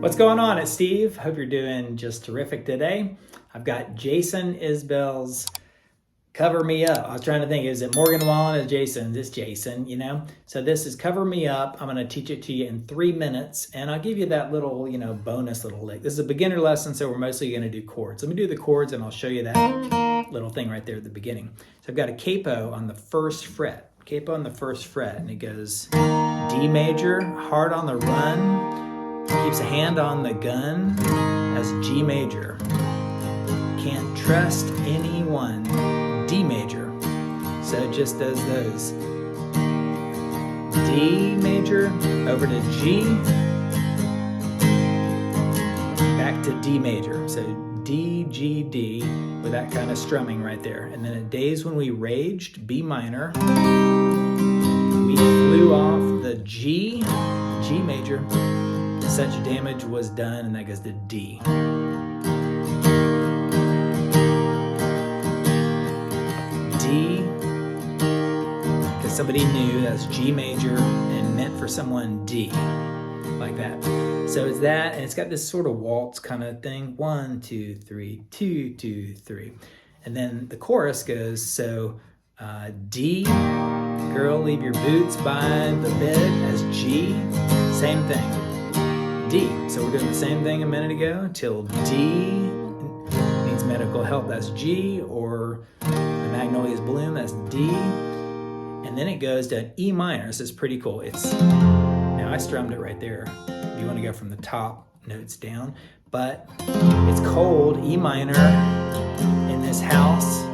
What's going on? It's Steve. Hope you're doing just terrific today. I've got Jason Isbell's Cover Me Up. I was trying to think, is it Morgan Wallen or Jason? It's Jason, you know? So this is Cover Me Up. I'm going to teach it to you in 3 minutes, and I'll give you that little, bonus little lick. This is a beginner lesson, so we're mostly going to do chords. Let me do the chords, and I'll show you that little thing right there at the beginning. So I've got a capo on the first fret. Capo on the first fret, and it goes D major, hard on the run, keeps a hand on the gun. That's G major. Can't trust anyone. D major. So it just does those. D major, over to G, back to D major. So D, G, D, with that kind of strumming right there. And then at days when we raged, B minor, we flew off the G, G major, such damage was done, and that goes to D. D, because somebody knew that's G major and meant for someone D, like that. So it's that, and it's got this sort of waltz kind of thing. 1, 2, 3, 2, 2, 3. And then the chorus goes, so D, girl, leave your boots by the bed, as G, same thing. D, so we're doing the same thing a minute ago, till D needs medical help, that's G, or the magnolia's bloom, that's D. And then it goes to an E minor. This is pretty cool. Now I strummed it right there. If you want to go from the top notes down, but it's cold, E minor in this house,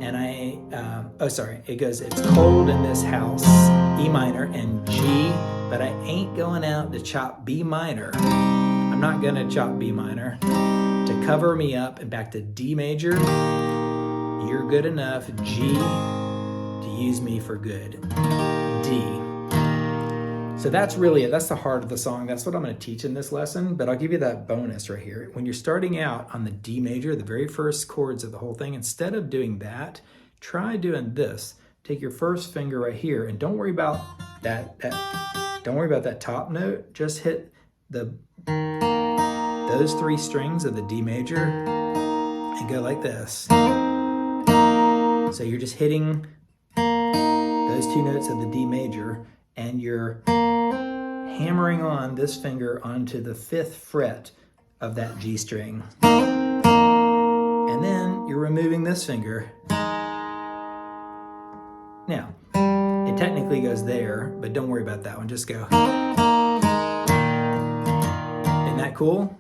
and it goes, it's cold in this house, E minor and G, but I ain't going out to chop B minor. I'm not gonna chop B minor. To cover me up and back to D major, you're good enough, G, to use me for good, D. So that's really it. That's the heart of the song. That's what I'm going to teach in this lesson, but I'll give you that bonus right here. When you're starting out on the D major, the very first chords of the whole thing, instead of doing that, try doing this. Take your first finger right here, and don't worry about that top note. Just hit those 3 strings of the D major and go like this. So you're just hitting those 2 notes of the D major, and you're hammering on this finger onto the 5th fret of that G string. And then you're removing this finger. Now, it technically goes there, but don't worry about that one. Just go. Isn't that cool?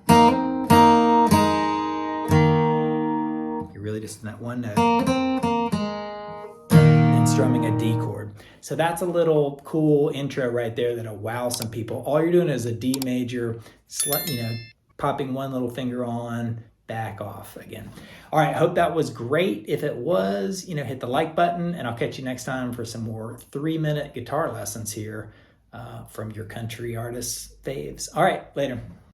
You're really just in that one note. Strumming a D chord. So that's a little cool intro right there that'll wow some people. All you're doing is a D major, popping one little finger on, back off again. All right, I hope that was great. If it was, hit the like button, and I'll catch you next time for some more 3-minute guitar lessons here from your country artist faves. All right, later.